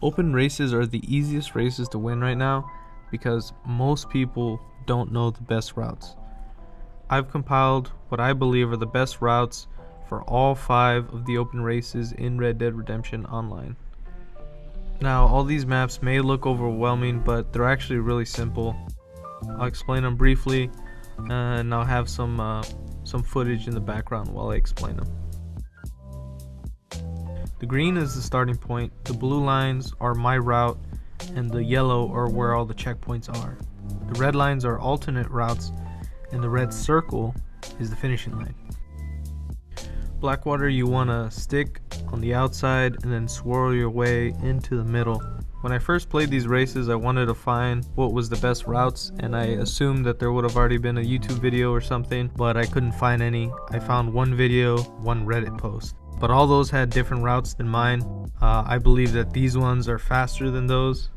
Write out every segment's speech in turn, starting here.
Open races are the easiest races to win right now because most people don't know the best routes. I've compiled what I believe are the best routes for all 5 of the open races in Red Dead Redemption Online. Now, all these maps may look overwhelming, but they're actually really simple. I'll explain them briefly, and I'll have some footage in the background while I explain them. The green is the starting point, the blue lines are my route, and the yellow are where all the checkpoints are. The red lines are alternate routes, and the red circle is the finishing line. Blackwater, you want to stick on the outside and then swirl your way into the middle. When I first played these races, I wanted to find what was the best routes, and I assumed that there would have already been a YouTube video or something, but I couldn't find any. I found one video, one Reddit post. But all those had different routes than mine. I believe that these ones are faster than those.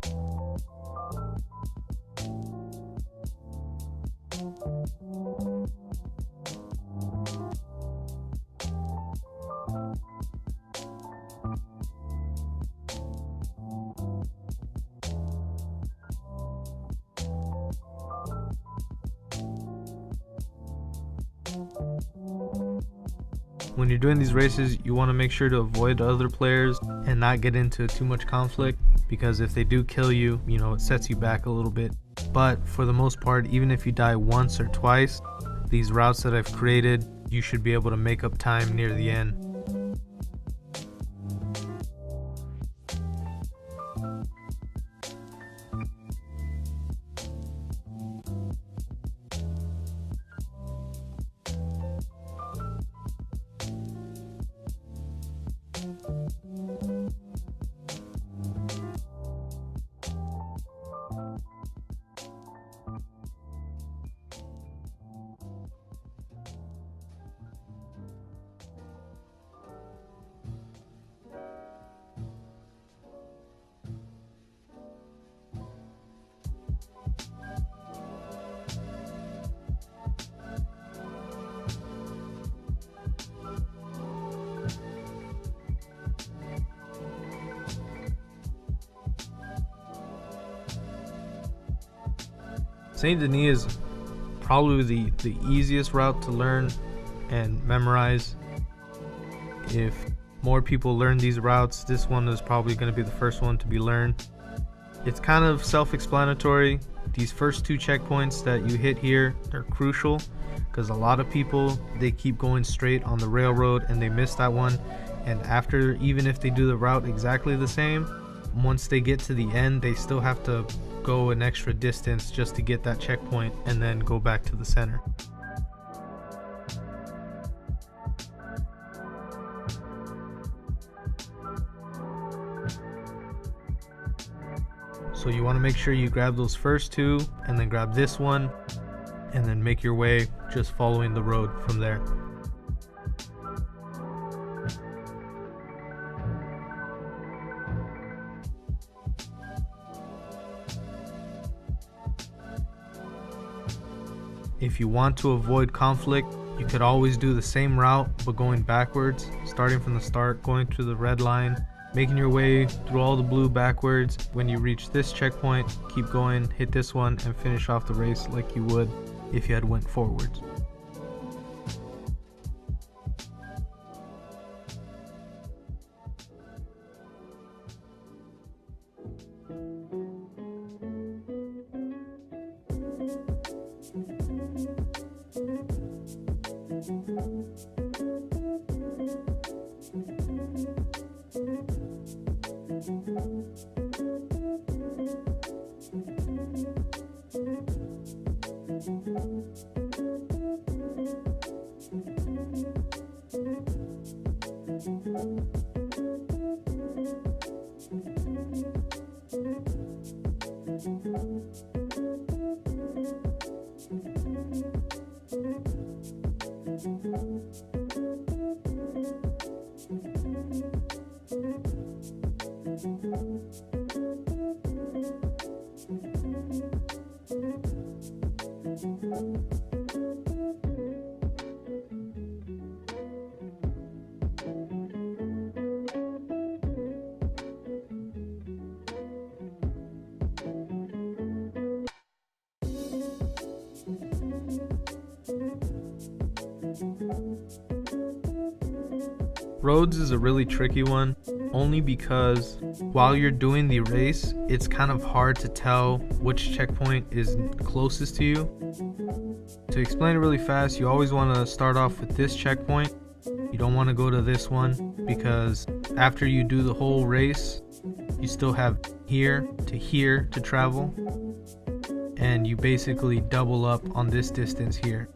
When you're doing these races, you want to make sure to avoid other players and not get into too much conflict, because if they do kill you, it sets you back a little bit. But for the most part, even if you die once or twice, these routes that I've created, you should be able to make up time near the end. Saint Denis is probably the easiest route to learn and memorize. If more people learn these routes, this one is probably going to be the first one to be learned. It's kind of self-explanatory. These first 2 checkpoints that you hit here, they're crucial because a lot of people, they keep going straight on the railroad and they miss that one. And after, even if they do the route exactly the same, once they get to the end, they still have to go an extra distance just to get that checkpoint and then go back to the center. So you want to make sure you grab those first 2 and then grab this one and then make your way just following the road from there. If you want to avoid conflict, you could always do the same route but going backwards, starting from the start, going through the red line, making your way through all the blue backwards. When you reach this checkpoint, keep going, hit this one, and finish off the race like you would if you had went forwards. Rhodes is a really tricky one, only because while you're doing the race, it's kind of hard to tell which checkpoint is closest to you. To explain it really fast, you always want to start off with this checkpoint. You don't want to go to this one, because after you do the whole race, you still have here to travel, and you basically double up on this distance here.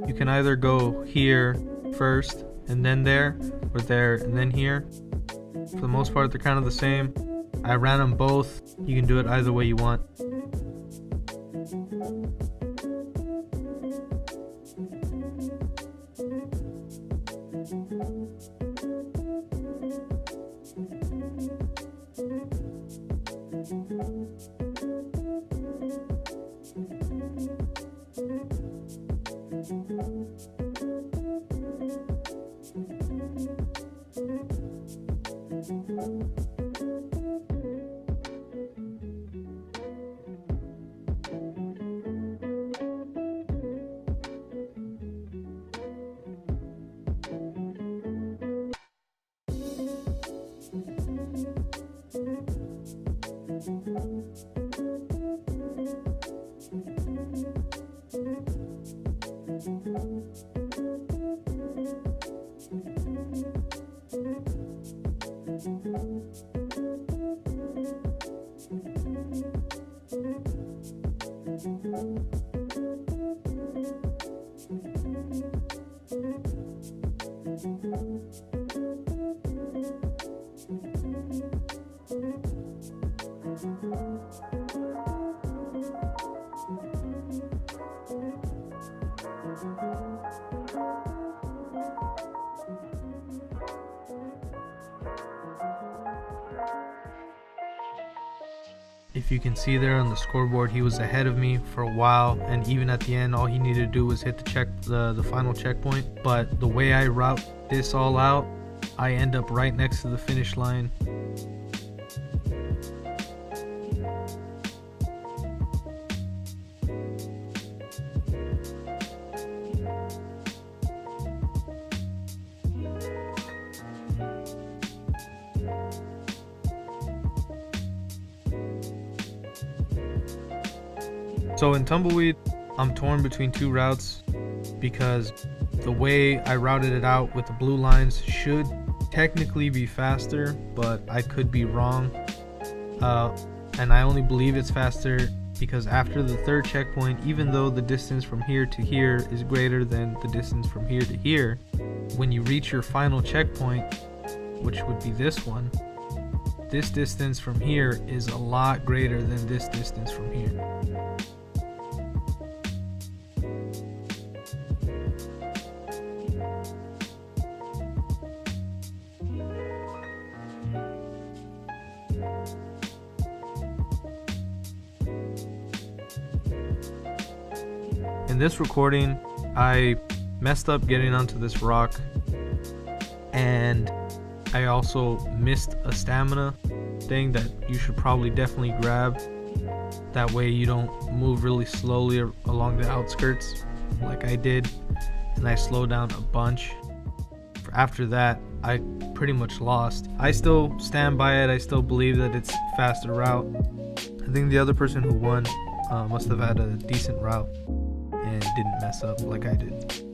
You can either go here first and then there, or there and then here. For the most part, they're kind of the same. I ran them both. You can do it either way you want. If you can see there on the scoreboard, he was ahead of me for a while, and even at the end, all he needed to do was hit the final checkpoint. But the way I route this all out, I end up right next to the finish line. So in Tumbleweed, I'm torn between two routes, because the way I routed it out with the blue lines should technically be faster, but I could be wrong. And I only believe it's faster because after the third checkpoint, even though the distance from here to here is greater than the distance from here to here, when you reach your final checkpoint, which would be this one, this distance from here is a lot greater than this distance from here. In this recording, I messed up getting onto this rock, and I also missed a stamina thing that you should probably definitely grab. That way you don't move really slowly along the outskirts like I did, and I slowed down a bunch. After that, I pretty much lost. I still stand by it. I still believe that it's a faster route. I think the other person who won must have had a decent route and didn't mess up like I did.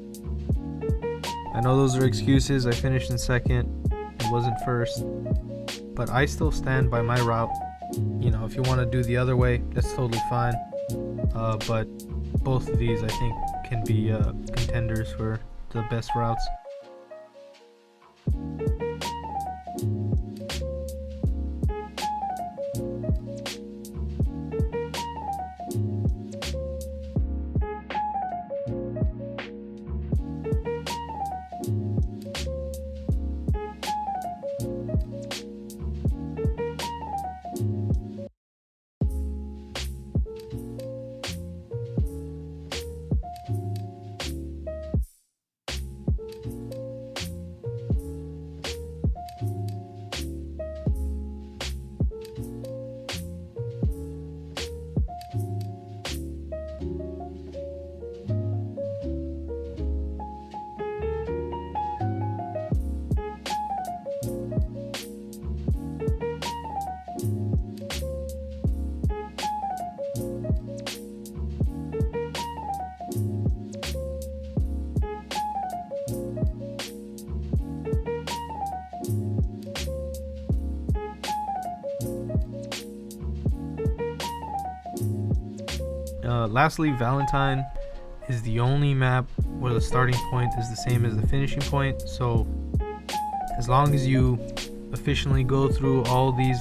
I know those are excuses. I finished in second. It wasn't first. But I still stand by my route. You know, if you want to do the other way, that's totally fine. But both of these, I think, can be contenders for the best routes. Lastly, Valentine is the only map where the starting point is the same as the finishing point. So as long as you efficiently go through all these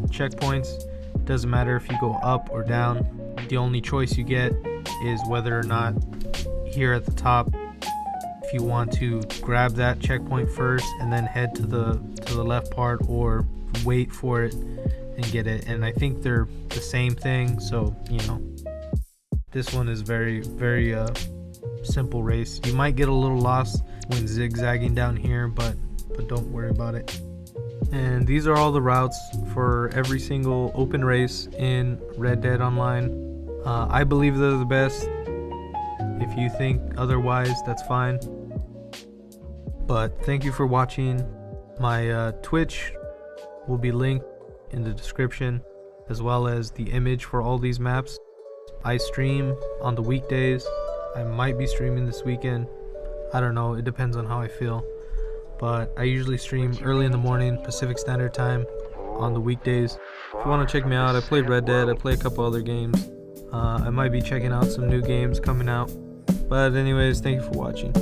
checkpoints, it doesn't matter if you go up or down. The only choice you get is whether or not here at the top, if you want to grab that checkpoint first and then head to the left part, or wait for it and get it. And I think they're the same thing, so this one is very simple race. You might get a little lost when zigzagging down here, but don't worry about it. And these are all the routes for every single open race in Red Dead Online. I believe they're the best. If you think otherwise, that's fine. But thank you for watching. My Twitch will be linked in the description, as well as the image for all these maps. I stream on the weekdays. I might be streaming this weekend. I don't know, it depends on how I feel. But I usually stream early in the morning, Pacific Standard Time, on the weekdays. If you want to check me out, I play Red Dead, I play a couple other games. I might be checking out some new games coming out. But anyways, thank you for watching.